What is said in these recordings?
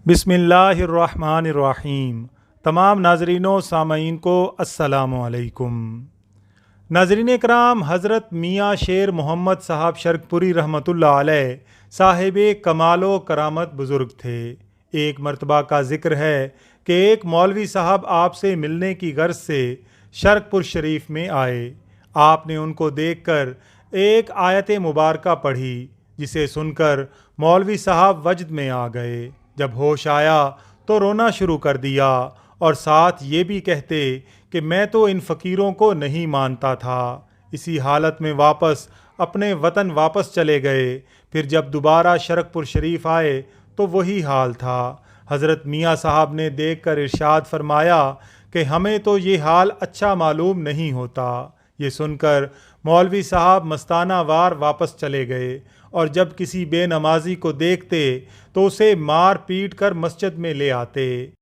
बिस्मिल्लाहिर्रहमानिर्रहीम। तमाम नाज़रीन व सामईन को अस्सलामु अलैकुम। नाज़रीन कराम, हज़रत मियाँ शेर मोहम्मद साहब शरकपुरी रहमतुल्लाह अलैह साहिब कमाल व करामत बुज़ुर्ग थे। एक मरतबा का ज़िक्र है कि एक मौलवी साहब आपसे मिलने की गर्ज से शरकपुर शरीफ में आए। आपने उनको देखकर एक आयत मुबारका पढ़ी, जिसे सुनकर मौलवी साहब वजद में आ गए। जब होश आया तो रोना शुरू कर दिया और साथ ये भी कहते कि मैं तो इन फ़कीरों को नहीं मानता था। इसी हालत में वापस अपने वतन वापस चले गए। फिर जब दोबारा शरकपुर शरीफ आए तो वही हाल था। हज़रत मियाँ साहब ने देखकर इरशाद फरमाया कि हमें तो ये हाल अच्छा मालूम नहीं होता। ये सुनकर मौलवी साहब मस्ताना वार वापस चले गए और जब किसी बेनमाजी को देखते तो उसे मार पीट कर मस्जिद में ले आते।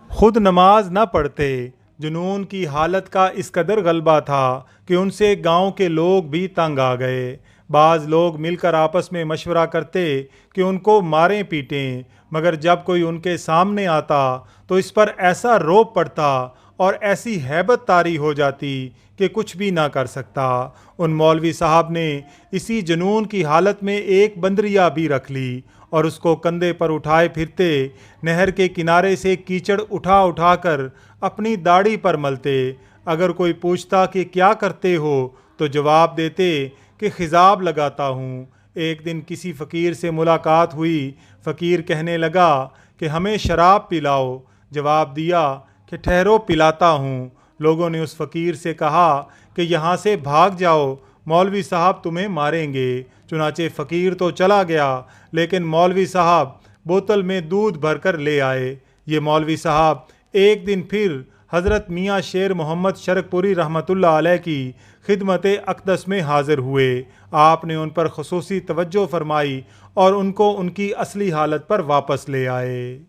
खुद नमाज न पढ़ते। जुनून की हालत का इस कदर गलबा था कि उनसे गांव के लोग भी तंग आ गए। बाज़ लोग मिलकर आपस में मशवरा करते कि उनको मारें पीटें, मगर जब कोई उनके सामने आता तो इस पर ऐसा रौब पड़ता और ऐसी हैबत तारी हो जाती कि कुछ भी ना कर सकता। उन मौलवी साहब ने इसी जुनून की हालत में एक बंदरिया भी रख ली और उसको कंधे पर उठाए फिरते, नहर के किनारे से कीचड़ उठा उठा कर अपनी दाढ़ी पर मलते। अगर कोई पूछता कि क्या करते हो तो जवाब देते कि खिजाब लगाता हूँ। एक दिन किसी फ़कीर से मुलाकात हुई। फ़कीर कहने लगा कि हमें शराब पिलाओ। जवाब दिया कि ठहरो पिलाता हूँ। लोगों ने उस फ़कीर से कहा कि यहाँ से भाग जाओ, मौलवी साहब तुम्हें मारेंगे। चुनाचे फ़कीर तो चला गया, लेकिन मौलवी साहब बोतल में दूध भरकर ले आए। ये मौलवी साहब एक दिन फिर हज़रत मियाँ शेर मोहम्मद शरकपुरी रहमतुल्लाह अलैह की खिदमत अक़दस में हाज़िर हुए। आपने उन पर ख़ुसूसी तवज्जो फरमाई और उनको उनकी असली हालत पर वापस ले आए।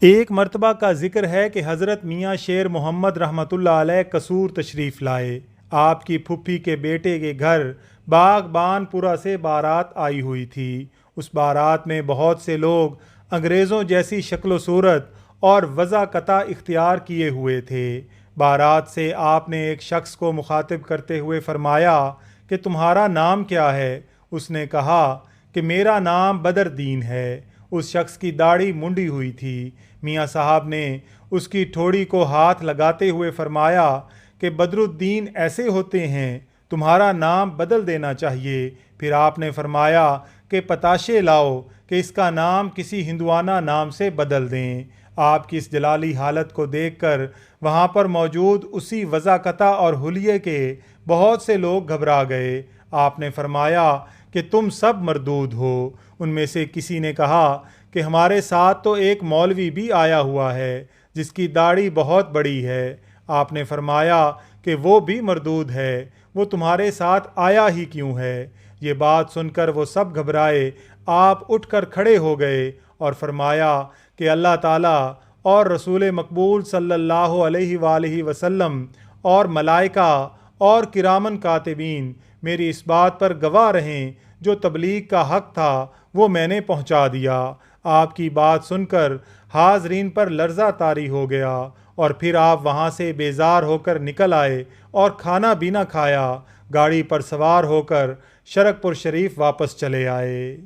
एक मरतबा का ज़िक्र है कि हज़रत मियाँ शेर मोहम्मद रहमतुल्लाह अलैह कसूर तशरीफ़ लाए। आपकी फुफ्फी के बेटे के घर बागबानपुरा से बारात आई हुई थी। उस बारात में बहुत से लोग अंग्रेज़ों जैसी शक्ल सूरत और वज़ाकता इख्तियार किए हुए थे। बारात से आपने एक शख्स को मुखातिब करते हुए फ़रमाया कि तुम्हारा नाम क्या है? उसने कहा कि मेरा नाम बदरदीन है। उस शख्स की दाढ़ी मुंडी हुई थी। मियाँ साहब ने उसकी ठोड़ी को हाथ लगाते हुए फरमाया कि बदरुद्दीन ऐसे होते हैं, तुम्हारा नाम बदल देना चाहिए। फिर आपने फरमाया कि पताशे लाओ कि इसका नाम किसी हिंदुआना नाम से बदल दें। आपकी इस जलाली हालत को देखकर वहाँ पर मौजूद उसी वज़ाकता और हुलिये के बहुत से लोग घबरा गए। आपने फरमाया कि तुम सब मरदूद हो। उनमें से किसी ने कहा कि हमारे साथ तो एक मौलवी भी आया हुआ है जिसकी दाढ़ी बहुत बड़ी है। आपने फरमाया कि वो भी मरदूद है, वो तुम्हारे साथ आया ही क्यों है? ये बात सुनकर वो सब घबराए। आप उठकर खड़े हो गए और फरमाया कि अल्लाह ताला और रसूल मकबूल सल्लल्लाहु अलैहि वसल्लम और मलाइका और किरामन कातिबीन मेरी इस बात पर गवाह रहें, जो तबलीग का हक़ था वो मैंने पहुंचा दिया। आपकी बात सुनकर हाज़रीन पर लर्ज़ा तारी हो गया और फिर आप वहाँ से बेजार होकर निकल आए और खाना भी न खाया। गाड़ी पर सवार होकर शरकपुर शरीफ वापस चले आए।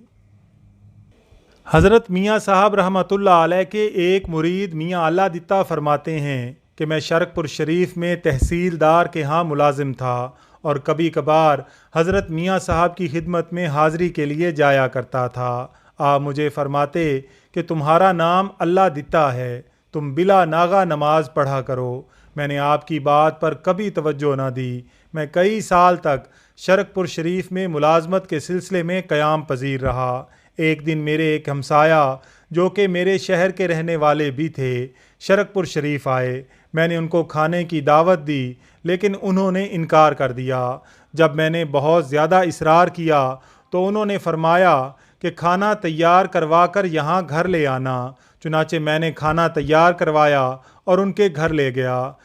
हज़रत मियाँ साहब रहमतुल्लाह अलैह के एक मुरीद मियाँ अल्लाह दित्ता फरमाते हैं कि मैं शरकपुर शरीफ में तहसीलदार के यहाँ मुलाजिम था और कभी कभार हज़रत मियाँ साहब की खिदमत में हाज़री के लिए जाया करता था। आप मुझे फरमाते कि तुम्हारा नाम अल्लाह दित्ता है, तुम बिला नागा नमाज पढ़ा करो। मैंने आपकी बात पर कभी तवज्जो न दी। मैं कई साल तक शरकपुर शरीफ में मुलाजमत के सिलसिले में क़याम पजीर रहा। एक दिन मेरे एक हमसाया जो कि मेरे शहर के रहने वाले भी थे, शरकपुर शरीफ आए। मैंने उनको खाने की दावत दी, लेकिन उन्होंने इनकार कर दिया। जब मैंने बहुत ज़्यादा इसरार किया तो उन्होंने फरमाया कि खाना तैयार करवा कर यहाँ घर ले आना। चुनाचे मैंने खाना तैयार करवाया और उनके घर ले गया।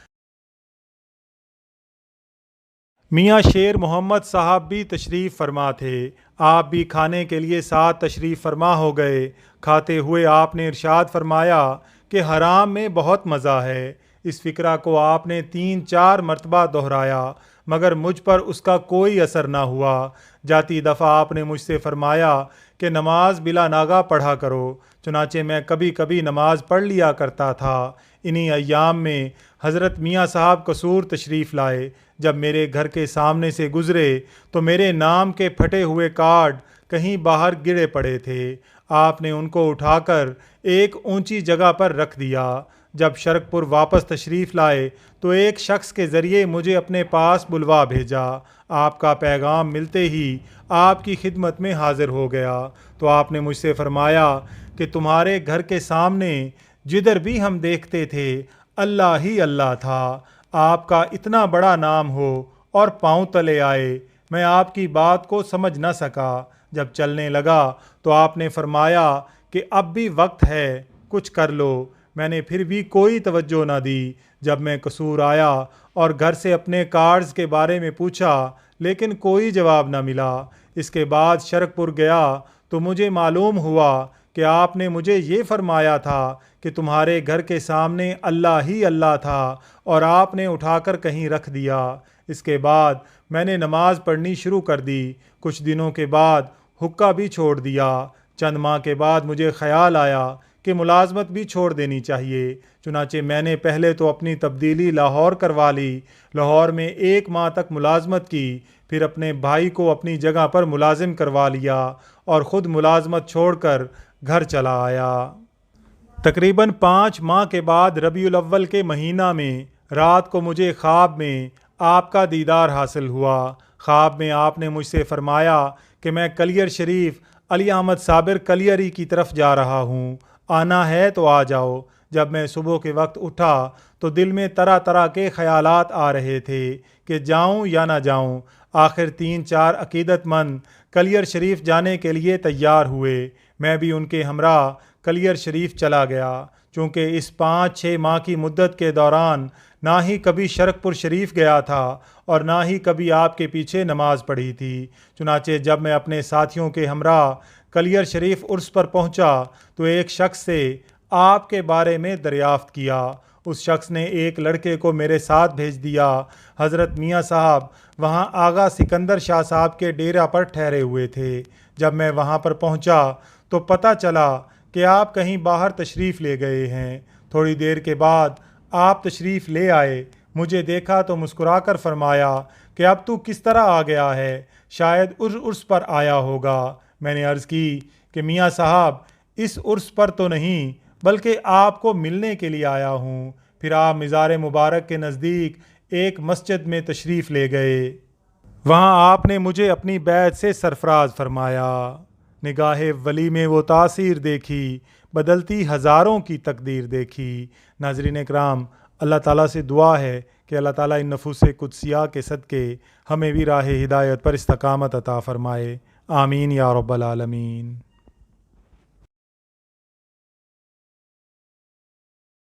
मियाँ शेर मोहम्मद साहब भी तशरीफ़ फरमा थे। آپ بھی کھانے کے لیے ساتھ تشریف فرما ہو گئے۔ کھاتے ہوئے آپ نے ارشاد فرمایا کہ حرام میں بہت مزہ ہے۔ اس فقرہ کو آپ نے 3-4 مرتبہ دہرایا مگر مجھ پر اس کا کوئی اثر نہ ہوا۔ جاتی دفعہ آپ نے مجھ سے فرمایا کہ نماز بلا ناغہ پڑھا کرو، چنانچہ میں کبھی کبھی نماز پڑھ لیا کرتا تھا۔ انہی ایام میں حضرت میاں صاحب قصور تشریف لائے۔ جب میرے گھر کے سامنے سے گزرے تو میرے نام کے پھٹے ہوئے کارڈ کہیں باہر گرے پڑے تھے۔ آپ نے ان کو اٹھا کر ایک اونچی جگہ پر رکھ دیا۔ جب شرک پور واپس تشریف لائے تو ایک شخص کے ذریعے مجھے اپنے پاس بلوا بھیجا۔ آپ کا پیغام ملتے ہی آپ کی خدمت میں حاضر ہو گیا تو آپ نے مجھ سے فرمایا کہ تمہارے گھر کے سامنے جدھر بھی ہم دیکھتے تھے اللہ ہی اللہ تھا۔ آپ کا اتنا بڑا نام ہو اور پاؤں تلے آئے، میں آپ کی بات کو سمجھ نہ سکا۔ جب چلنے لگا تو آپ نے فرمایا کہ اب بھی وقت ہے، کچھ کر لو۔ میں نے پھر بھی کوئی توجہ نہ دی۔ جب میں قصور آیا اور گھر سے اپنے کارڈز کے بارے میں پوچھا لیکن کوئی جواب نہ ملا۔ اس کے بعد شرک پور گیا تو مجھے معلوم ہوا کہ آپ نے مجھے یہ فرمایا تھا کہ تمہارے گھر کے سامنے اللہ ہی اللہ تھا اور آپ نے اٹھا کر کہیں رکھ دیا۔ اس کے بعد میں نے نماز پڑھنی شروع کر دی۔ کچھ دنوں کے بعد حقہ بھی چھوڑ دیا۔ چند ماہ کے بعد مجھے خیال آیا کہ ملازمت بھی چھوڑ دینی چاہیے، چنانچہ میں نے پہلے تو اپنی تبدیلی لاہور کروا لی۔ لاہور میں 1 ماہ تک ملازمت کی، پھر اپنے بھائی کو اپنی جگہ پر ملازم کروا لیا اور خود ملازمت چھوڑ کر گھر چلا آیا۔ تقریباً 5 ماہ کے بعد ربیع الاول کے مہینہ میں رات کو مجھے خواب میں آپ کا دیدار حاصل ہوا۔ خواب میں آپ نے مجھ سے فرمایا کہ میں کلیئر شریف علی احمد صابر کلیئری کی طرف جا رہا ہوں، آنا ہے تو آ جاؤ۔ جب میں صبح کے وقت اٹھا تو دل میں طرح طرح کے خیالات آ رہے تھے کہ جاؤں یا نہ جاؤں۔ آخر 3-4 عقیدت مند کلیئر شریف جانے کے لیے تیار ہوئے۔ میں بھی ان کے ہمراہ کلیئر شریف چلا گیا۔ چونکہ اس 5-6 ماہ کی مدت کے دوران نہ ہی کبھی شرک پور شریف گیا تھا اور نہ ہی کبھی آپ کے پیچھے نماز پڑھی تھی۔ چنانچہ جب میں اپنے ساتھیوں کے ہمراہ کلیئر شریف عرس پر پہنچا تو ایک شخص سے آپ کے بارے میں دریافت کیا۔ اس شخص نے ایک لڑکے کو میرے ساتھ بھیج دیا۔ حضرت میاں صاحب وہاں آغا سکندر شاہ صاحب کے ڈیرہ پر ٹھہرے ہوئے تھے۔ جب میں وہاں پر پہنچا تو پتہ چلا کہ آپ کہیں باہر تشریف لے گئے ہیں۔ تھوڑی دیر کے بعد آپ تشریف لے آئے، مجھے دیکھا تو مسکرا کر فرمایا کہ اب تو کس طرح آ گیا ہے، شاید عرس پر آیا ہوگا۔ میں نے عرض کی کہ میاں صاحب اس عرس پر تو نہیں بلکہ آپ کو ملنے کے لیے آیا ہوں۔ پھر آپ مزار مبارک کے نزدیک ایک مسجد میں تشریف لے گئے۔ وہاں آپ نے مجھے اپنی بیعت سے سرفراز فرمایا۔ نگاہ ولی میں وہ تاثیر دیکھی، بدلتی ہزاروں کی تقدیر دیکھی۔ ناظرین اکرام، اللہ تعالیٰ سے دعا ہے کہ اللہ تعالیٰ ان نفوس قدسیہ کے صدقے ہمیں بھی راہ ہدایت پر استقامت عطا فرمائے۔ آمین یا رب العالمین۔